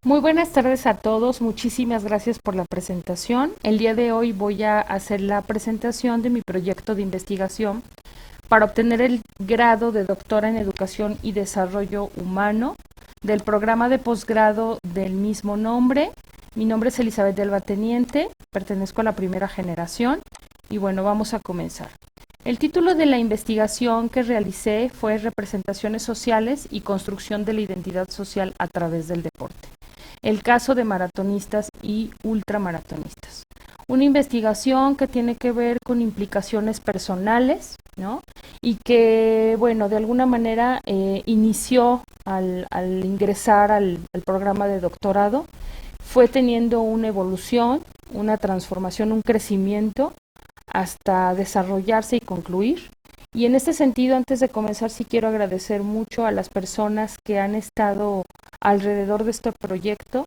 Muy buenas tardes a todos, muchísimas gracias por la presentación. El día de hoy voy a hacer la presentación de mi proyecto de investigación para obtener el grado de doctora en Educación y Desarrollo Humano del programa de posgrado del mismo nombre. Mi nombre es Elizabeth Delva Teniente, pertenezco a la primera generación y bueno, vamos a comenzar. El título de la investigación que realicé fue Representaciones sociales y construcción de la identidad social a través del deporte. El caso de maratonistas y ultramaratonistas. Una investigación que tiene que ver con implicaciones personales, ¿no? Y que, bueno, de alguna manera inició al ingresar al programa de doctorado, fue teniendo una evolución, una transformación, un crecimiento, hasta desarrollarse y concluir. Y en este sentido, antes de comenzar, sí quiero agradecer mucho a las personas que han estado alrededor de este proyecto,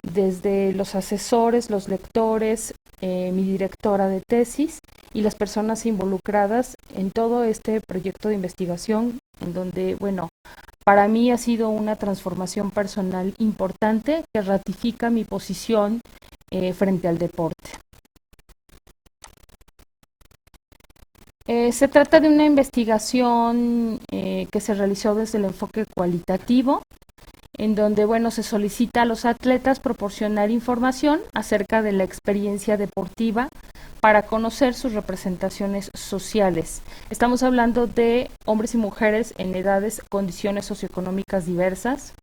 desde los asesores, los lectores, mi directora de tesis y las personas involucradas en todo este proyecto de investigación, en donde, bueno, para mí ha sido una transformación personal importante que ratifica mi posición frente al deporte. Se trata de una investigación que se realizó desde el enfoque cualitativo, en donde, bueno, se solicita a los atletas proporcionar información acerca de la experiencia deportiva para conocer sus representaciones sociales. Estamos hablando de hombres y mujeres en edades, condiciones socioeconómicas diversas.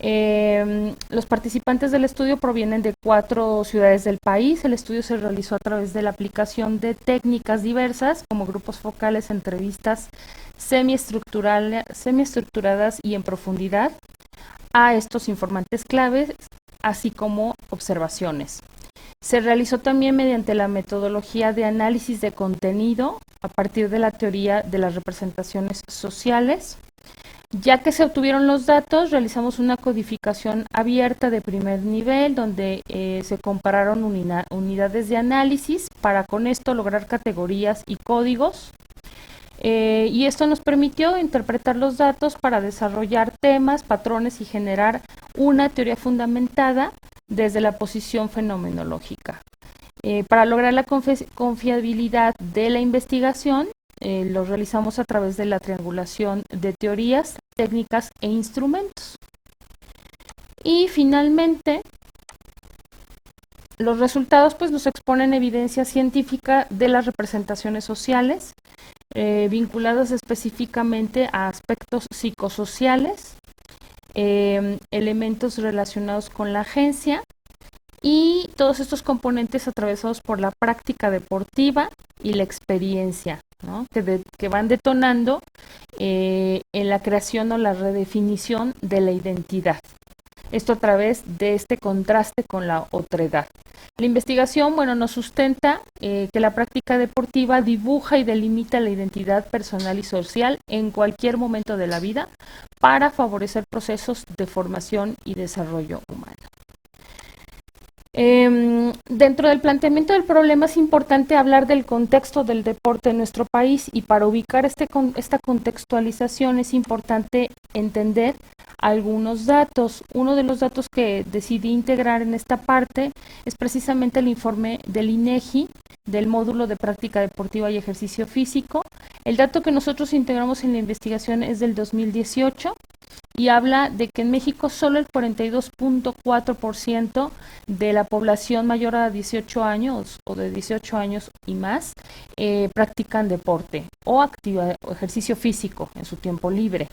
Los participantes del estudio provienen de 4 ciudades del país. El estudio se realizó a través de la aplicación de técnicas diversas como grupos focales, entrevistas semiestructuradas y en profundidad a estos informantes claves, así como observaciones. Se realizó también mediante la metodología de análisis de contenido a partir de la teoría de las representaciones sociales. Ya que se obtuvieron los datos, realizamos una codificación abierta de primer nivel donde se compararon unidades de análisis para con esto lograr categorías y códigos. Y esto nos permitió interpretar los datos para desarrollar temas, patrones y generar una teoría fundamentada desde la posición fenomenológica. Para lograr la confiabilidad de la investigación, lo realizamos a través de la triangulación de teorías, técnicas e instrumentos. Y finalmente, los resultados pues nos exponen evidencia científica de las representaciones sociales vinculadas específicamente a aspectos psicosociales, elementos relacionados con la agencia y todos estos componentes atravesados por la práctica deportiva y la experiencia, ¿no? que van detonando en la creación o la redefinición de la identidad. Esto a través de este contraste con la otredad. La investigación, bueno, nos sustenta que la práctica deportiva dibuja y delimita la identidad personal y social en cualquier momento de la vida para favorecer procesos de formación y desarrollo humano. Dentro del planteamiento del problema es importante hablar del contexto del deporte en nuestro país y para ubicar esta contextualización es importante entender algunos datos. Uno de los datos que decidí integrar en esta parte es precisamente el informe del INEGI del módulo de práctica deportiva y ejercicio físico. El dato que nosotros integramos en la investigación es del 2018 y habla de que en México solo el 42.4% de la población mayor a 18 años o de 18 años y más practican deporte o ejercicio físico en su tiempo libre.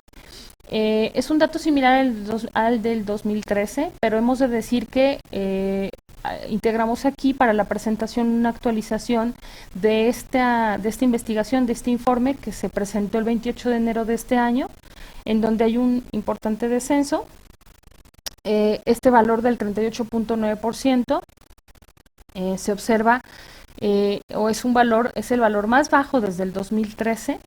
Es un dato similar al del 2013, pero hemos de decir que integramos aquí para la presentación una actualización de esta investigación, de este informe que se presentó el 28 de enero de este año, en donde hay un importante descenso. Este valor del 38.9% se observa o es el valor más bajo desde el 2013.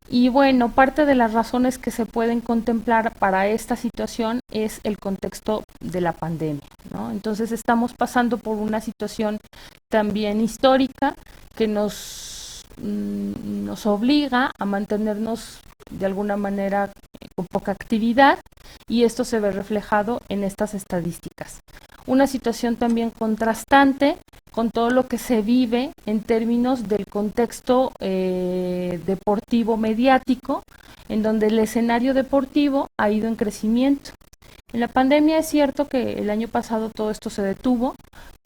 Y bueno, parte de las razones que se pueden contemplar para esta situación es el contexto de la pandemia, ¿no? Entonces estamos pasando por una situación también histórica que nos nos obliga a mantenernos de alguna manera con poca actividad, y esto se ve reflejado en estas estadísticas. Una situación también contrastante con todo lo que se vive en términos del contexto deportivo mediático, en donde el escenario deportivo ha ido en crecimiento. En la pandemia es cierto que el año pasado todo esto se detuvo,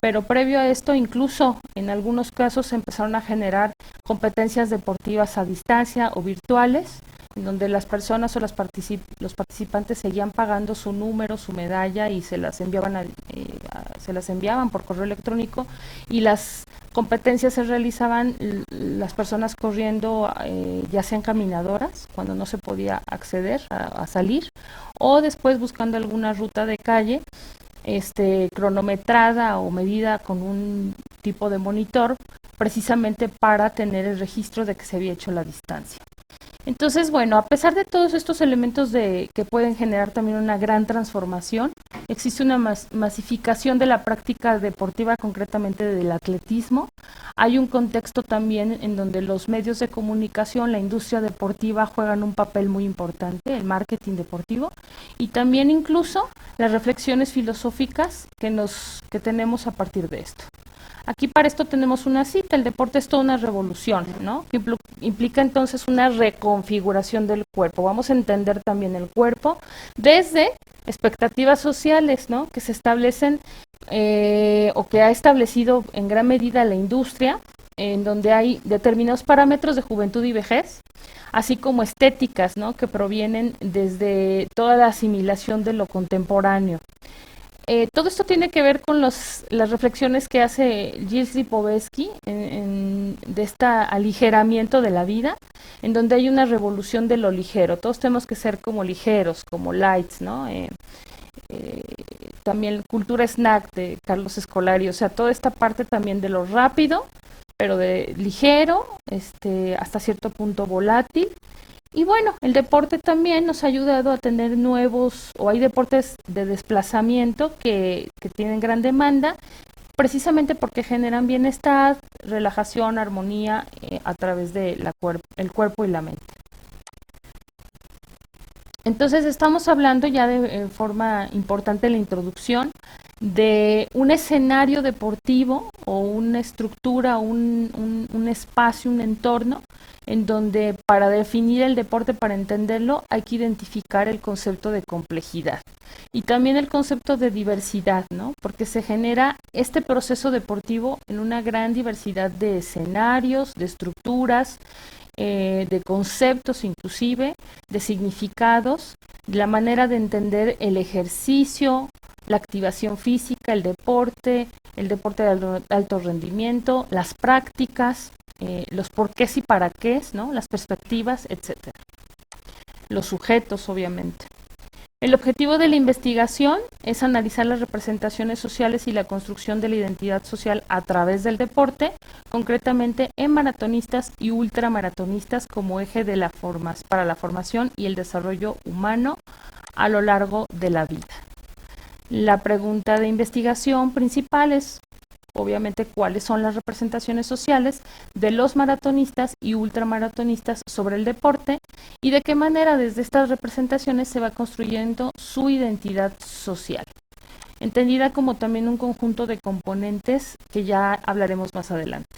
pero previo a esto, incluso en algunos casos se empezaron a generar competencias deportivas a distancia o virtuales, en donde las personas o los participantes seguían pagando su número, su medalla, y se las enviaban por correo electrónico, y las competencias se realizaban las personas corriendo ya sean caminadoras, cuando no se podía acceder a salir, o después buscando alguna ruta de calle cronometrada o medida con un tipo de monitor, precisamente para tener el registro de que se había hecho la distancia. Entonces, bueno, a pesar de todos estos elementos que pueden generar también una gran transformación, existe una masificación de la práctica deportiva, concretamente del atletismo. Hay un contexto también en donde los medios de comunicación, la industria deportiva juegan un papel muy importante, el marketing deportivo, y también incluso las reflexiones filosóficas que tenemos a partir de esto. Aquí para esto tenemos una cita: el deporte es toda una revolución, ¿no? Que implica entonces una reconfiguración del cuerpo. Vamos a entender también el cuerpo desde expectativas sociales, ¿no? Que se establecen o que ha establecido en gran medida la industria, en donde hay determinados parámetros de juventud y vejez, así como estéticas, ¿no? Que provienen desde toda la asimilación de lo contemporáneo. Todo esto tiene que ver con las reflexiones que hace Gilles Lipovetsky de este aligeramiento de la vida, en donde hay una revolución de lo ligero. Todos tenemos que ser como ligeros, como lights, ¿no? También cultura snack de Carlos Escolari, o sea, toda esta parte también de lo rápido, pero de ligero, hasta cierto punto volátil. Y bueno, el deporte también nos ha ayudado a tener hay deportes de desplazamiento que tienen gran demanda, precisamente porque generan bienestar, relajación, armonía a través de el cuerpo y la mente. Entonces estamos hablando ya de forma importante en la introducción de un escenario deportivo o una estructura, un espacio, un entorno en donde para definir el deporte, para entenderlo, hay que identificar el concepto de complejidad y también el concepto de diversidad, ¿no? Porque se genera este proceso deportivo en una gran diversidad de escenarios, de estructuras, de conceptos inclusive, de significados, la manera de entender el ejercicio, la activación física, el deporte de alto rendimiento, las prácticas, los porqués y para qué, ¿no? Las perspectivas, etcétera. Los sujetos, obviamente. El objetivo de la investigación es analizar las representaciones sociales y la construcción de la identidad social a través del deporte, concretamente en maratonistas y ultramaratonistas como eje para la formación y el desarrollo humano a lo largo de la vida. La pregunta de investigación principal es, obviamente, cuáles son las representaciones sociales de los maratonistas y ultramaratonistas sobre el deporte y de qué manera desde estas representaciones se va construyendo su identidad social, entendida como también un conjunto de componentes que ya hablaremos más adelante.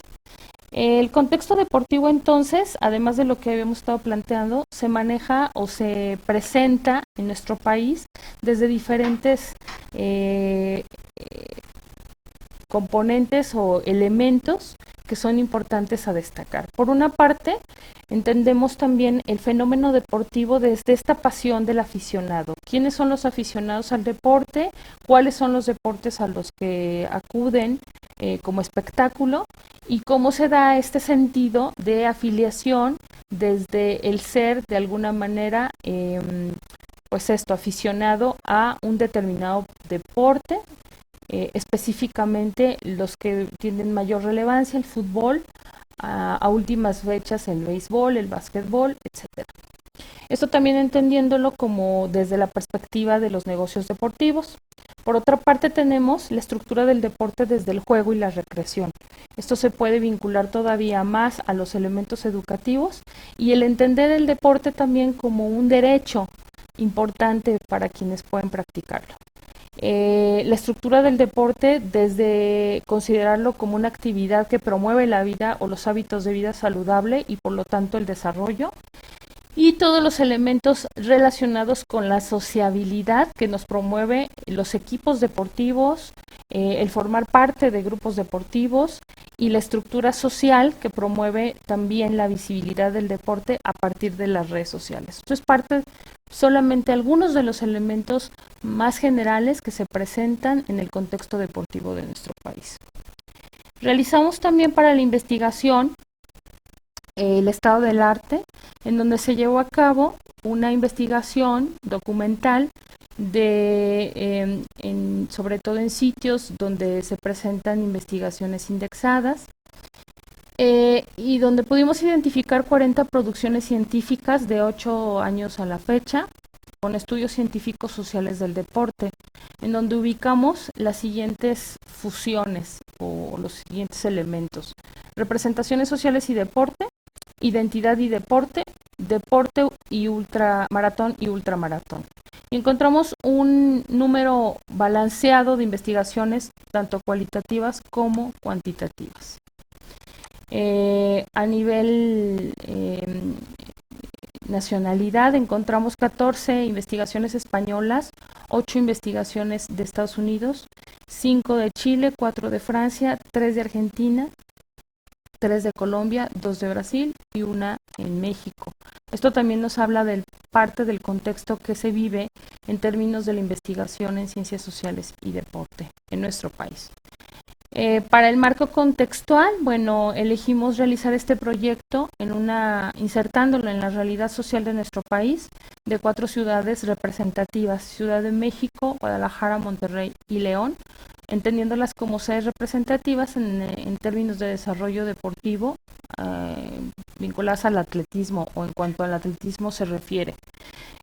El contexto deportivo, entonces, además de lo que habíamos estado planteando, se maneja o se presenta en nuestro país desde diferentes componentes o elementos que son importantes a destacar. Por una parte, entendemos también el fenómeno deportivo desde esta pasión del aficionado. ¿Quiénes son los aficionados al deporte? ¿Cuáles son los deportes a los que acuden como espectáculo? ¿Y cómo se da este sentido de afiliación desde el ser, de alguna manera, aficionado a un determinado deporte? Específicamente los que tienen mayor relevancia, el fútbol, a últimas fechas el béisbol, el básquetbol, etc. Esto también entendiéndolo como desde la perspectiva de los negocios deportivos. Por otra parte tenemos la estructura del deporte desde el juego y la recreación. Esto se puede vincular todavía más a los elementos educativos y el entender el deporte también como un derecho importante para quienes pueden practicarlo. La estructura del deporte desde considerarlo como una actividad que promueve la vida o los hábitos de vida saludable y por lo tanto el desarrollo, y todos los elementos relacionados con la sociabilidad que nos promueve los equipos deportivos, el formar parte de grupos deportivos y la estructura social que promueve también la visibilidad del deporte a partir de las redes sociales. Esto es parte solamente algunos de los elementos más generales que se presentan en el contexto deportivo de nuestro país. Realizamos también para la investigación el estado del arte, en donde se llevó a cabo una investigación documental sobre todo en sitios donde se presentan investigaciones indexadas, y donde pudimos identificar 40 producciones científicas de 8 años a la fecha, con estudios científicos sociales del deporte, en donde ubicamos las siguientes fusiones o los siguientes elementos: representaciones sociales y deporte, identidad y deporte, deporte y ultramaratón y ultramaratón. Y encontramos un número balanceado de investigaciones, tanto cualitativas como cuantitativas. A nivel nacionalidad encontramos 14 investigaciones españolas, 8 investigaciones de Estados Unidos, 5 de Chile, 4 de Francia, 3 de Argentina, 3 de Colombia, 2 de Brasil y 1 en México. Esto también nos habla de parte del contexto que se vive en términos de la investigación en ciencias sociales y deporte en nuestro país. Para el marco contextual, bueno, elegimos realizar este proyecto insertándolo en la realidad social de nuestro país, de 4 ciudades representativas: Ciudad de México, Guadalajara, Monterrey y León, entendiéndolas como sedes representativas en términos de desarrollo deportivo, vinculadas al atletismo o en cuanto al atletismo se refiere.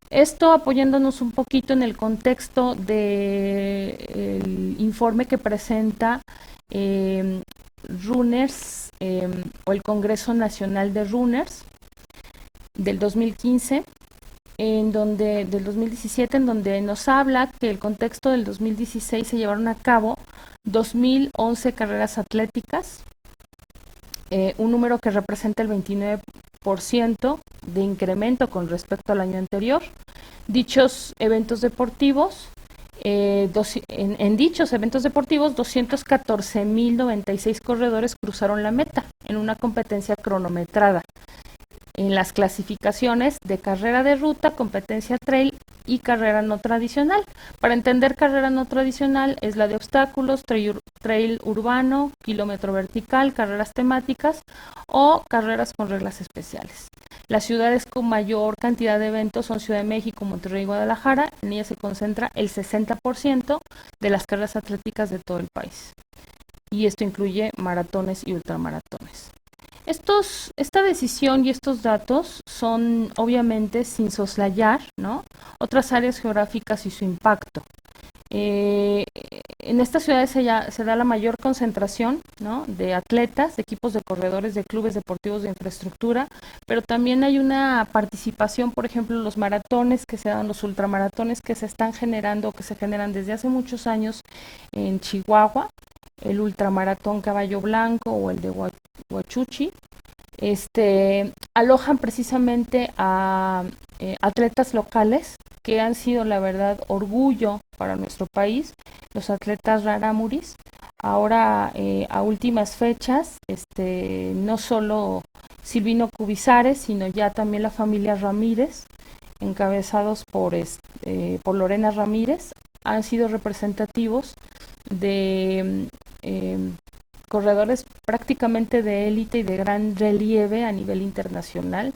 Esto apoyándonos un poquito en el contexto del informe que presenta Runners o el Congreso Nacional de Runners del 2015, del 2017, en donde nos habla que el contexto del 2016 se llevaron a cabo 2011 carreras atléticas, un número que representa el 29% de incremento con respecto al año anterior. Dichos eventos deportivos, en dichos eventos deportivos, 214.096 corredores cruzaron la meta en una competencia cronometrada en las clasificaciones de carrera de ruta, competencia trail y carrera no tradicional. Para entender carrera no tradicional es la de obstáculos, trail urbano, kilómetro vertical, carreras temáticas o carreras con reglas especiales. Las ciudades con mayor cantidad de eventos son Ciudad de México, Monterrey y Guadalajara. En ellas se concentra el 60% de las carreras atléticas de todo el país. Y esto incluye maratones y ultramaratones. Esta decisión y estos datos son obviamente sin soslayar, ¿no?, otras áreas geográficas y su impacto. En estas ciudades se da la mayor concentración, ¿no?, de atletas, de equipos de corredores, de clubes deportivos de infraestructura, pero también hay una participación, por ejemplo, los maratones que se dan, los ultramaratones que se están generando, que se generan desde hace muchos años en Chihuahua, el ultramaratón Caballo Blanco o el de Huachuchi, alojan precisamente a atletas locales que han sido, la verdad, orgullo para nuestro país, los atletas rarámuris. Ahora, a últimas fechas, no solo Silvino Cubizares, sino ya también la familia Ramírez, encabezados por Lorena Ramírez, han sido representativos de corredores prácticamente de élite y de gran relieve a nivel internacional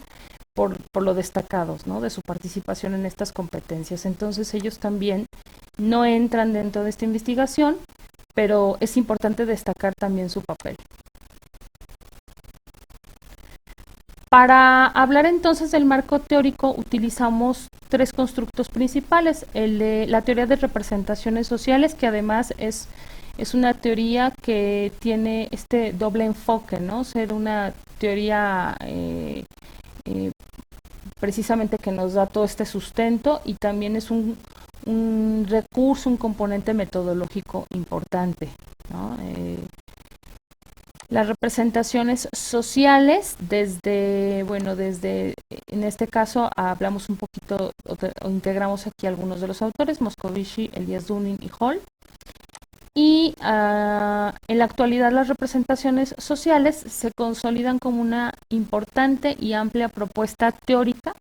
por lo destacados, ¿no?, de su participación en estas competencias. Entonces ellos también no entran dentro de esta investigación, pero es importante destacar también su papel. Para hablar entonces del marco teórico utilizamos tres constructos principales. El de la teoría de representaciones sociales, que además es una teoría que tiene este doble enfoque, ¿no? Ser una teoría precisamente que nos da todo este sustento, y también es un recurso, un componente metodológico importante, ¿no? Las representaciones sociales, desde, en este caso hablamos un poquito, o integramos aquí algunos de los autores: Moscovici, Elias Dunning y Hall. Y en la actualidad las representaciones sociales se consolidan como una importante y amplia propuesta teórica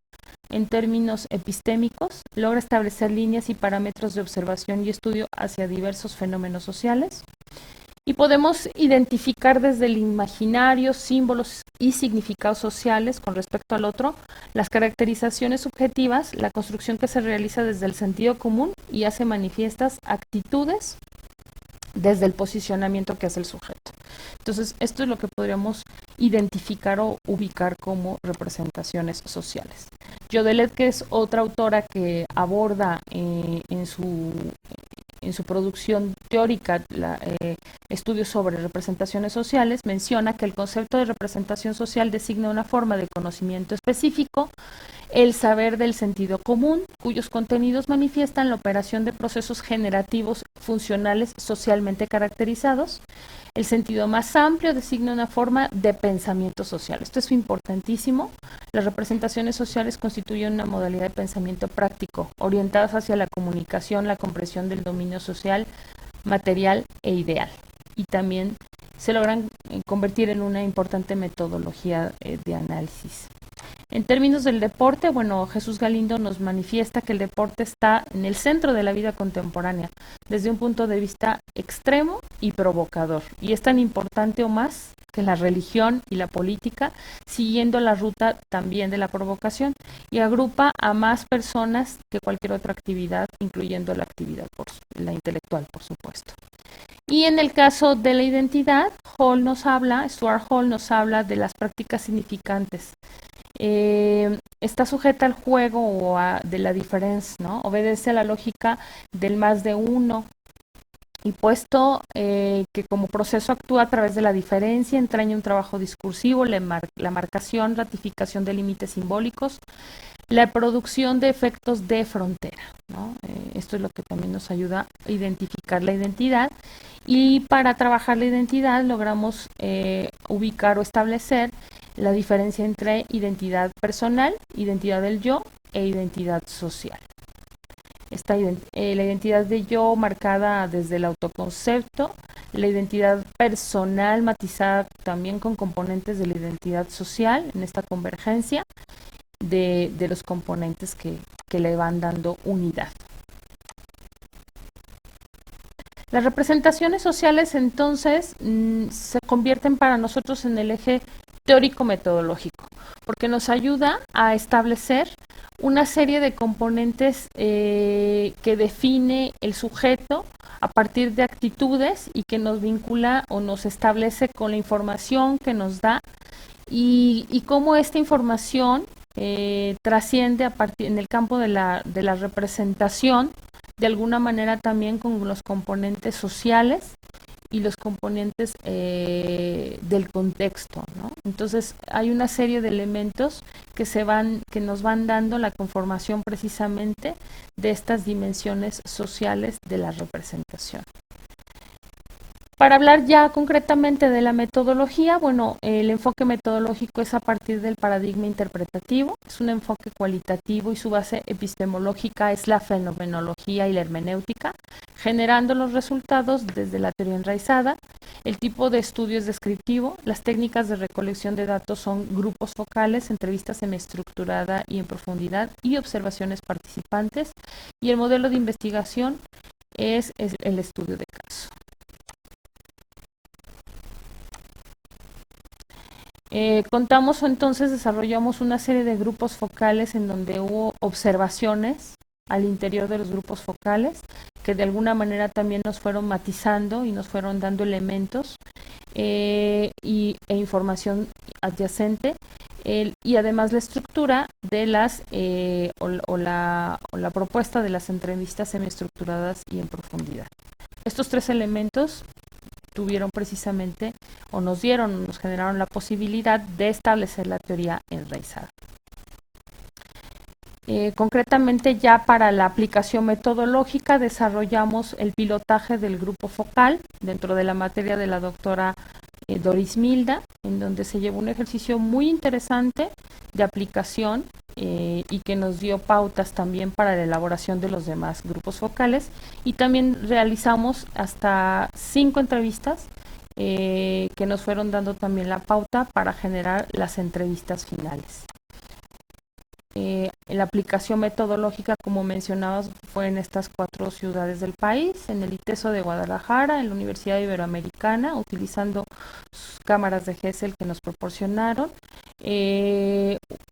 en términos epistémicos. Logra establecer líneas y parámetros de observación y estudio hacia diversos fenómenos sociales. Y podemos identificar desde el imaginario, símbolos y significados sociales con respecto al otro, las caracterizaciones subjetivas, la construcción que se realiza desde el sentido común y hace manifiestas actitudes desde el posicionamiento que hace el sujeto. Entonces, esto es lo que podríamos identificar o ubicar como representaciones sociales. Jodelet, que es otra autora que aborda en su producción teórica estudios sobre representaciones sociales, menciona que el concepto de representación social designa una forma de conocimiento específico, el saber del sentido común, cuyos contenidos manifiestan la operación de procesos generativos funcionales socialmente caracterizados. El sentido más amplio designa una forma de pensamiento social. Esto es importantísimo. Las representaciones sociales constituyen una modalidad de pensamiento práctico, orientadas hacia la comunicación, la comprensión del dominio social, material e ideal. Y también se logran convertir en una importante metodología de análisis. En términos del deporte, Jesús Galindo nos manifiesta que el deporte está en el centro de la vida contemporánea, desde un punto de vista extremo y provocador, y es tan importante o más que la religión y la política, siguiendo la ruta también de la provocación, y agrupa a más personas que cualquier otra actividad, incluyendo la actividad la intelectual, por supuesto. Y en el caso de la identidad, Stuart Hall nos habla de las prácticas significantes. Está sujeta al juego o de la diferencia, ¿no? Obedece a la lógica del más de uno, y puesto que como proceso actúa a través de la diferencia, entraña un trabajo discursivo, la marcación, ratificación de límites simbólicos, la producción de efectos de frontera, ¿no? Esto es lo que también nos ayuda a identificar la identidad, y para trabajar la identidad logramos ubicar o establecer la diferencia entre identidad personal, identidad del yo, e identidad social. La identidad de yo marcada desde el autoconcepto, la identidad personal matizada también con componentes de la identidad social, en esta convergencia de los componentes que le van dando unidad. Las representaciones sociales entonces se convierten para nosotros en el eje teórico-metodológico, porque nos ayuda a establecer una serie de componentes que define el sujeto a partir de actitudes, y que nos vincula o nos establece con la información que nos da, y cómo esta información trasciende en el campo de la representación, de alguna manera también con los componentes sociales y los componentes del contexto, ¿no? Entonces hay una serie de elementos que nos van dando la conformación precisamente de estas dimensiones sociales de la representación. Para hablar ya concretamente de la metodología, el enfoque metodológico es a partir del paradigma interpretativo, es un enfoque cualitativo y su base epistemológica es la fenomenología y la hermenéutica, generando los resultados desde la teoría enraizada. El tipo de estudio es descriptivo, las técnicas de recolección de datos son grupos focales, entrevistas semiestructurada y en profundidad y observaciones participantes, y el modelo de investigación es el estudio de caso. Desarrollamos una serie de grupos focales en donde hubo observaciones al interior de los grupos focales que de alguna manera también nos fueron matizando y nos fueron dando elementos e información adyacente. y además la estructura de las o la propuesta de las entrevistas semiestructuradas y en profundidad. Estos tres elementos tuvieron precisamente o nos generaron la posibilidad de establecer la teoría enraizada. Concretamente ya para la aplicación metodológica desarrollamos el pilotaje del grupo focal dentro de la materia de la doctora Doris Milda, en donde se llevó un ejercicio muy interesante de aplicación y que nos dio pautas también para la elaboración de los demás grupos focales, y también realizamos hasta 5 entrevistas que nos fueron dando también la pauta para generar las entrevistas finales. La aplicación metodológica, como mencionabas, fue en estas 4 ciudades del país, en el ITESO de Guadalajara, en la Universidad Iberoamericana, utilizando cámaras de Gesell que nos proporcionaron,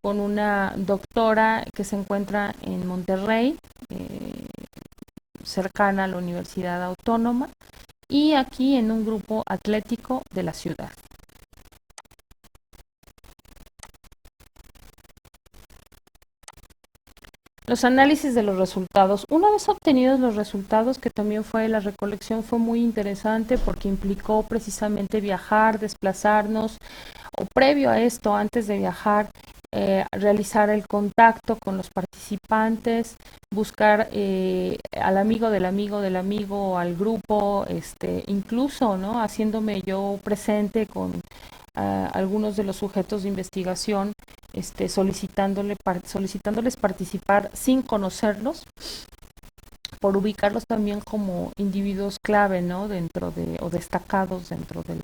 con una doctora que se encuentra en Monterrey, cercana a la Universidad Autónoma, y aquí en un grupo atlético de la ciudad. Los análisis de los resultados. Una vez obtenidos los resultados, que también fue la recolección, fue muy interesante porque implicó precisamente viajar, desplazarnos, o previo a esto, antes de viajar, realizar el contacto con los participantes, buscar al amigo del amigo del amigo, al grupo, incluso, ¿no?, haciéndome yo presente con algunos de los sujetos de investigación, solicitándoles participar sin conocerlos, por ubicarlos también como individuos clave, ¿no?, dentro de, o destacados dentro de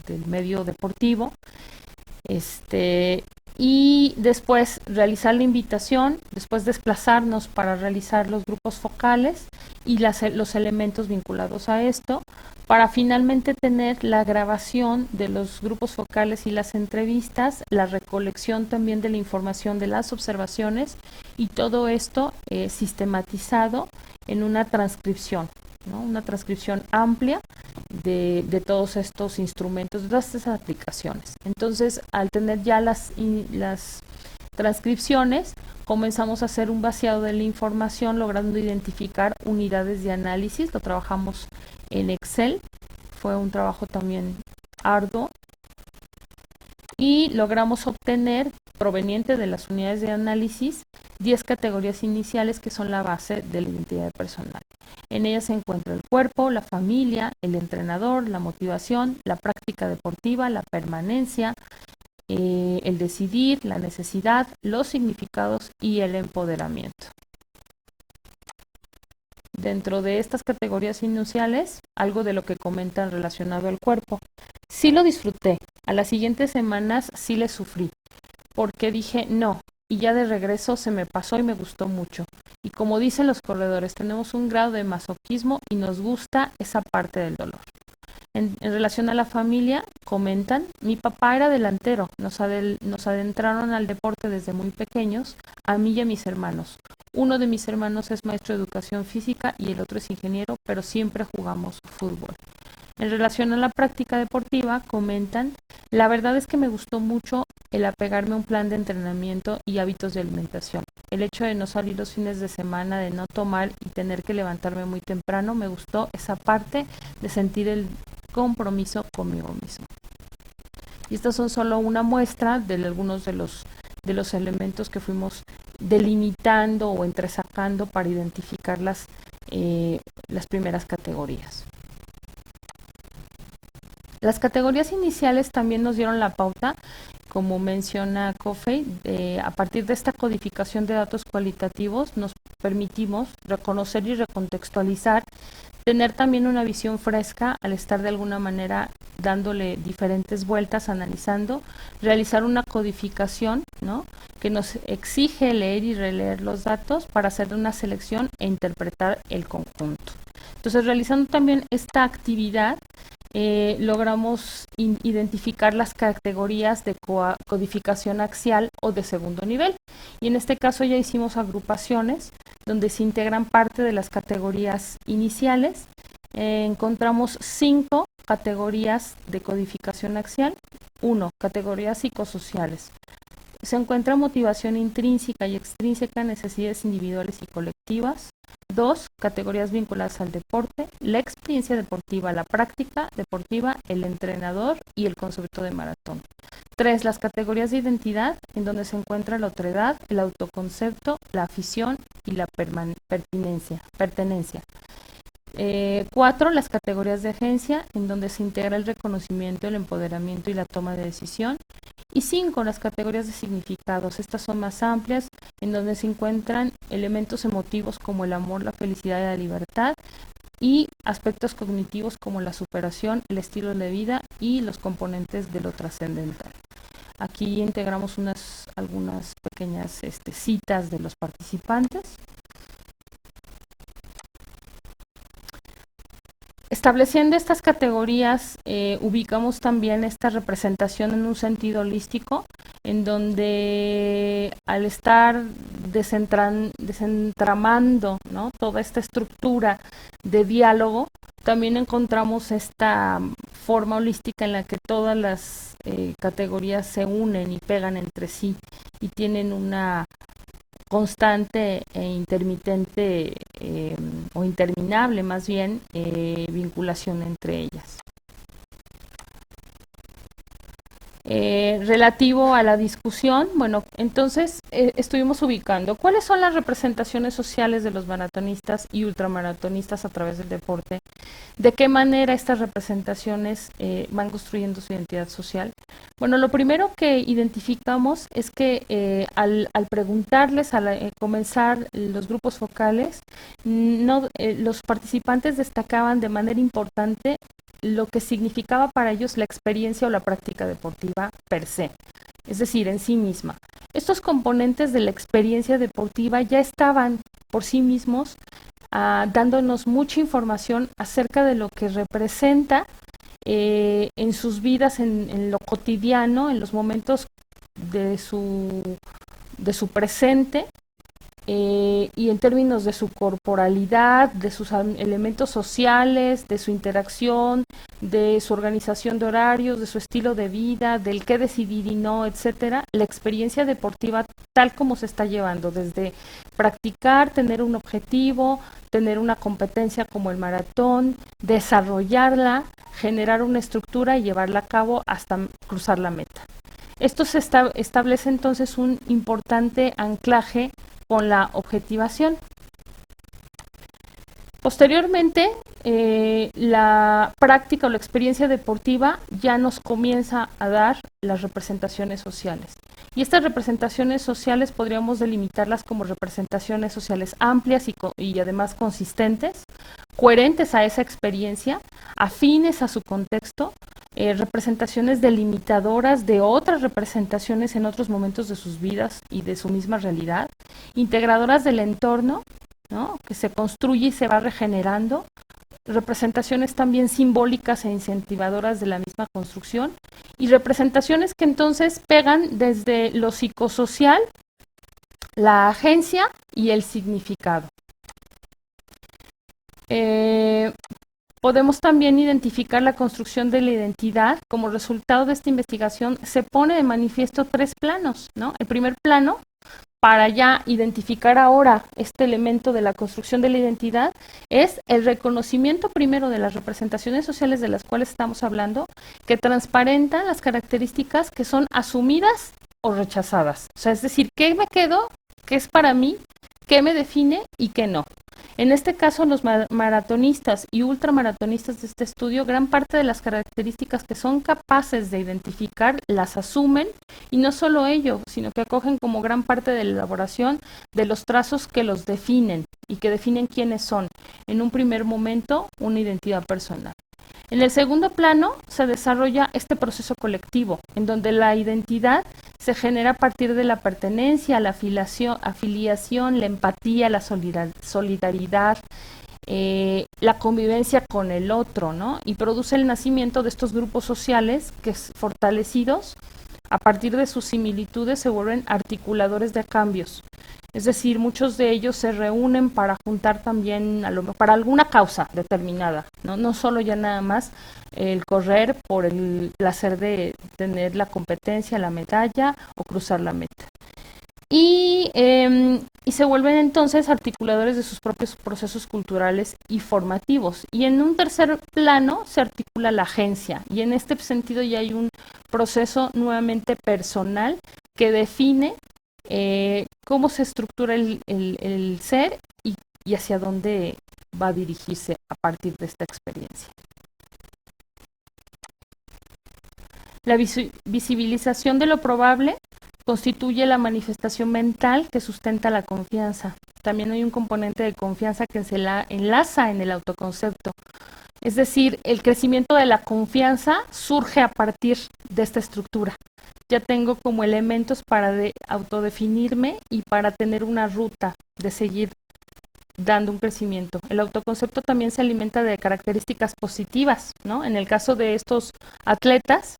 del medio deportivo. Y después realizar la invitación, después desplazarnos para realizar los grupos focales y los elementos vinculados a esto, para finalmente tener la grabación de los grupos focales y las entrevistas, la recolección también de la información de las observaciones, y todo esto sistematizado en una transcripción, ¿no?, una transcripción amplia de todos estos instrumentos, de todas estas aplicaciones. Entonces, al tener ya las transcripciones, comenzamos a hacer un vaciado de la información, logrando identificar unidades de análisis. Lo trabajamos en Excel, fue un trabajo también arduo, y logramos obtener, proveniente de las unidades de análisis, 10 categorías iniciales que son la base de la identidad personal. En ellas se encuentra el cuerpo, la familia, el entrenador, la motivación, la práctica deportiva, la permanencia, el decidir, la necesidad, los significados y el empoderamiento. Dentro de estas categorías iniciales, algo de lo que comentan relacionado al cuerpo. Sí lo disfruté. A las siguientes semanas sí le sufrí, porque dije no, y ya de regreso se me pasó y me gustó mucho. Y como dicen los corredores, tenemos un grado de masoquismo y nos gusta esa parte del dolor. En relación a la familia, comentan, mi papá era delantero, nos adentraron al deporte desde muy pequeños, a mí y a mis hermanos. Uno de mis hermanos es maestro de educación física y el otro es ingeniero, pero siempre jugamos fútbol. En relación a la práctica deportiva, comentan, la verdad es que me gustó mucho el apegarme a un plan de entrenamiento y hábitos de alimentación. El hecho de no salir los fines de semana, de no tomar y tener que levantarme muy temprano, me gustó esa parte de sentir el compromiso conmigo mismo. Y estas son solo una muestra de algunos de los elementos que fuimos delimitando o entresacando para identificar las primeras categorías. Las categorías iniciales también nos dieron la pauta, como menciona Coffey, a partir de esta codificación de datos cualitativos nos permitimos reconocer y recontextualizar, tener también una visión fresca al estar de alguna manera dándole diferentes vueltas, analizando, realizar una codificación, ¿no?, que nos exige leer y releer los datos para hacer una selección e interpretar el conjunto. Entonces, realizando también esta actividad, logramos identificar las categorías de codificación axial o de segundo nivel. Y en este caso ya hicimos agrupaciones donde se integran parte de las categorías iniciales. Encontramos 5 categorías de codificación axial. 1. Categorías psicosociales. Se encuentra motivación intrínseca y extrínseca, necesidades individuales y colectivas. 2. Categorías vinculadas al deporte, la experiencia deportiva, la práctica deportiva, el entrenador y el concepto de maratón. 3. Las categorías de identidad, en donde se encuentra la otredad, el autoconcepto, la afición y la pertenencia. 4. Las categorías de agencia, en donde se integra el reconocimiento, el empoderamiento y la toma de decisión. Y 5. Las categorías de significados. Estas son más amplias, en donde se encuentran elementos emotivos como el amor, la felicidad y la libertad, y aspectos cognitivos como la superación, el estilo de vida y los componentes de lo trascendental. Aquí integramos algunas pequeñas citas de los participantes. Estableciendo estas categorías, ubicamos también esta representación en un sentido holístico, en donde al estar desentramando, ¿no?, toda esta estructura de diálogo, también encontramos esta forma holística en la que todas las categorías se unen y pegan entre sí y tienen una constante e intermitente o interminable más bien vinculación entre ellas. Relativo a la discusión, bueno, entonces estuvimos ubicando cuáles son las representaciones sociales de los maratonistas y ultramaratonistas a través del deporte, de qué manera estas representaciones van construyendo su identidad social. Bueno, lo primero que identificamos es que al preguntarles, al comenzar los grupos focales, los participantes destacaban de manera importante lo que significaba para ellos la experiencia o la práctica deportiva per se, es decir, en sí misma. Estos componentes de la experiencia deportiva ya estaban por sí mismos dándonos mucha información acerca de lo que representa en sus vidas, en lo cotidiano, en los momentos de su presente, y en términos de su corporalidad, de sus elementos sociales, de su interacción, de su organización de horarios, de su estilo de vida, del qué decidir y no, etcétera, la experiencia deportiva tal como se está llevando, desde practicar, tener un objetivo, tener una competencia como el maratón, desarrollarla, generar una estructura y llevarla a cabo hasta cruzar la meta. Esto se establece entonces un importante anclaje con la objetivación. Posteriormente, la práctica o la experiencia deportiva ya nos comienza a dar las representaciones sociales. Y estas representaciones sociales podríamos delimitarlas como representaciones sociales amplias y además consistentes, coherentes a esa experiencia, afines a su contexto, representaciones delimitadoras de otras representaciones en otros momentos de sus vidas y de su misma realidad, integradoras del entorno, ¿no?, que se construye y se va regenerando, representaciones también simbólicas e incentivadoras de la misma construcción, y representaciones que entonces pegan desde lo psicosocial, la agencia y el significado. Podemos también identificar la construcción de la identidad. Como resultado de esta investigación se pone de manifiesto 3 planos, ¿no? El primer plano, para ya identificar ahora este elemento de la construcción de la identidad, es el reconocimiento primero de las representaciones sociales de las cuales estamos hablando, que transparentan las características que son asumidas o rechazadas. O sea, es decir, ¿qué me quedo? ¿Qué es para mí? ¿Qué me define y qué no? En este caso, los maratonistas y ultramaratonistas de este estudio, gran parte de las características que son capaces de identificar las asumen, y no solo ello, sino que acogen como gran parte de la elaboración de los trazos que los definen y que definen quiénes son. En un primer momento, una identidad personal. En el segundo plano se desarrolla este proceso colectivo, en donde la identidad se genera a partir de la pertenencia, la afiliación, la empatía, la solidaridad, la convivencia con el otro, ¿no? Y produce el nacimiento de estos grupos sociales que, fortalecidos a partir de sus similitudes, se vuelven articuladores de cambios. Es decir, muchos de ellos se reúnen para juntar también, para alguna causa determinada, ¿no? No solo ya nada más el correr por el placer de tener la competencia, la medalla o cruzar la meta. Y se vuelven entonces articuladores de sus propios procesos culturales y formativos. Y en un tercer plano se articula la agencia, y en este sentido ya hay un proceso nuevamente personal que define cómo se estructura el ser y hacia dónde va a dirigirse a partir de esta experiencia. La visibilización de lo probable constituye la manifestación mental que sustenta la confianza. También hay un componente de confianza que se enlaza en el autoconcepto. Es decir, el crecimiento de la confianza surge a partir de esta estructura. Ya tengo como elementos para autodefinirme y para tener una ruta de seguir dando un crecimiento. El autoconcepto también se alimenta de características positivas, ¿no? En el caso de estos atletas,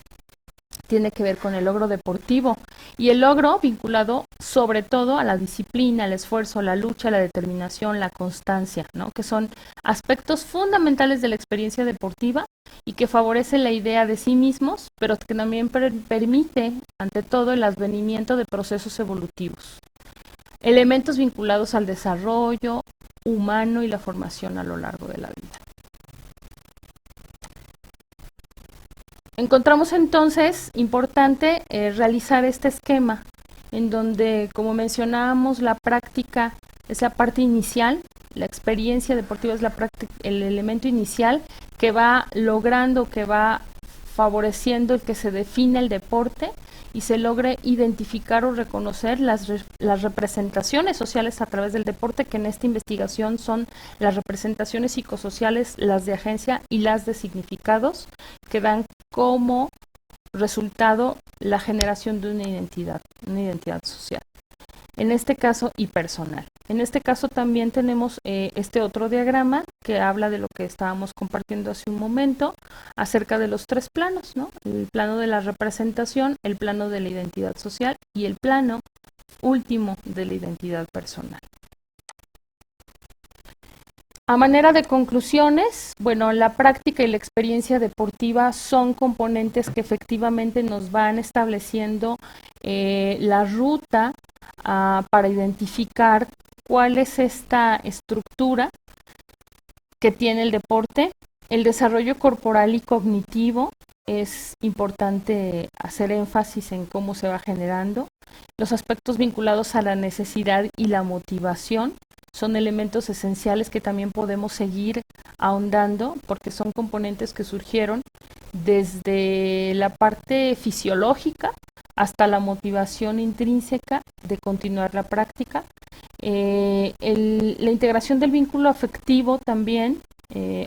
tiene que ver con el logro deportivo y el logro vinculado sobre todo a la disciplina, el esfuerzo, la lucha, la determinación, la constancia, ¿no? Que son aspectos fundamentales de la experiencia deportiva y que favorecen la idea de sí mismos, pero que también permite, ante todo, el advenimiento de procesos evolutivos. Elementos vinculados al desarrollo humano y la formación a lo largo de la vida. Encontramos entonces importante realizar este esquema en donde, como mencionábamos, la práctica es la parte inicial, la experiencia deportiva es el elemento inicial que va logrando, que va favoreciendo el que se define el deporte y se logre identificar o reconocer las representaciones sociales a través del deporte, que en esta investigación son las representaciones psicosociales, las de agencia y las de significados, que dan como resultado la generación de una identidad social. En este caso, y personal. En este caso también tenemos este otro diagrama que habla de lo que estábamos compartiendo hace un momento acerca de los tres planos, ¿no? El plano de la representación, el plano de la identidad social y el plano último de la identidad personal. A manera de conclusiones, bueno, la práctica y la experiencia deportiva son componentes que efectivamente nos van estableciendo la ruta para identificar cuál es esta estructura que tiene el deporte. El desarrollo corporal y cognitivo es importante hacer énfasis en cómo se va generando. Los aspectos vinculados a la necesidad y la motivación son elementos esenciales que también podemos seguir ahondando porque son componentes que surgieron desde la parte fisiológica hasta la motivación intrínseca de continuar la práctica. La integración del vínculo afectivo también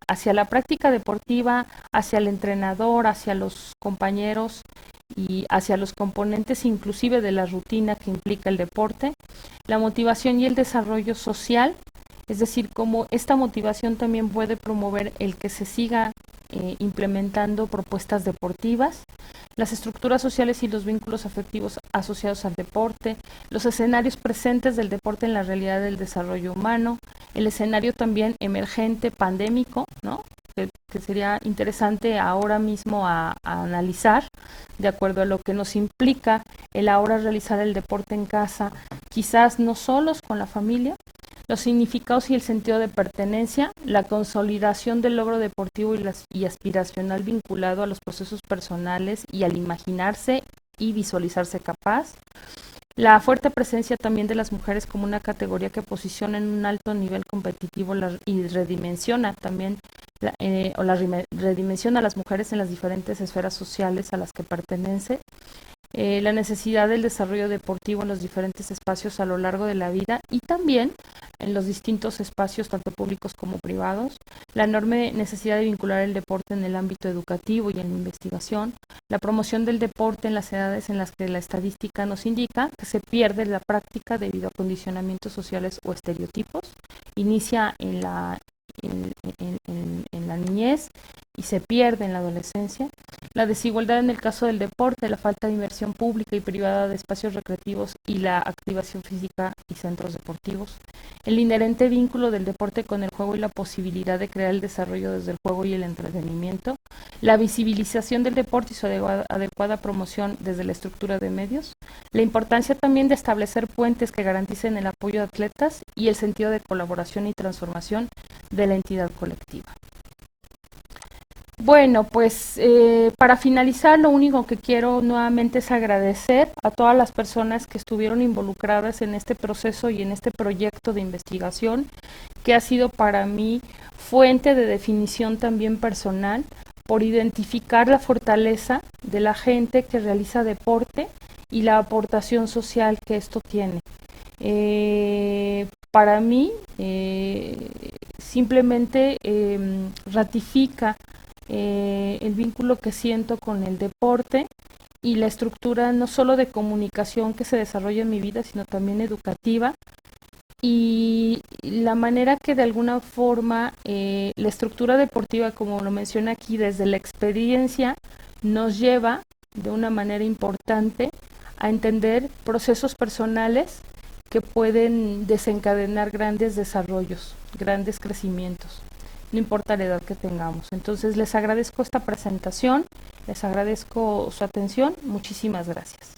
hacia la práctica deportiva, hacia el entrenador, hacia los compañeros y hacia los componentes inclusive de la rutina que implica el deporte. La motivación y el desarrollo social, es decir, cómo esta motivación también puede promover el que se siga implementando propuestas deportivas, las estructuras sociales y los vínculos afectivos asociados al deporte, los escenarios presentes del deporte en la realidad del desarrollo humano, el escenario también emergente pandémico, ¿no? Que sería interesante ahora mismo a analizar, de acuerdo a lo que nos implica el ahora realizar el deporte en casa, quizás no solos con la familia, los significados y el sentido de pertenencia, la consolidación del logro deportivo y aspiracional vinculado a los procesos personales y al imaginarse y visualizarse capaz, la fuerte presencia también de las mujeres como una categoría que posiciona en un alto nivel competitivo y redimensiona también redimensiona a las mujeres en las diferentes esferas sociales a las que pertenece, la necesidad del desarrollo deportivo en los diferentes espacios a lo largo de la vida y también en los distintos espacios, tanto públicos como privados, la enorme necesidad de vincular el deporte en el ámbito educativo y en la investigación, la promoción del deporte en las edades en las que la estadística nos indica que se pierde la práctica debido a condicionamientos sociales o estereotipos, inicia en la niñez y se pierde en la adolescencia, la desigualdad en el caso del deporte, la falta de inversión pública y privada de espacios recreativos y la activación física y centros deportivos, el inherente vínculo del deporte con el juego y la posibilidad de crear el desarrollo desde el juego y el entretenimiento, la visibilización del deporte y su adecuada promoción desde la estructura de medios, la importancia también de establecer puentes que garanticen el apoyo de atletas y el sentido de colaboración y transformación de la entidad colectiva. Bueno, pues para finalizar, lo único que quiero nuevamente es agradecer a todas las personas que estuvieron involucradas en este proceso y en este proyecto de investigación, que ha sido para mí fuente de definición también personal, por identificar la fortaleza de la gente que realiza deporte y la aportación social que esto tiene. Para mí, simplemente ratifica el vínculo que siento con el deporte y la estructura no solo de comunicación que se desarrolla en mi vida, sino también educativa, y la manera que de alguna forma la estructura deportiva, como lo menciona aquí, desde la experiencia, nos lleva de una manera importante a entender procesos personales que pueden desencadenar grandes desarrollos, grandes crecimientos, no importa la edad que tengamos. Entonces les agradezco esta presentación, les agradezco su atención, muchísimas gracias.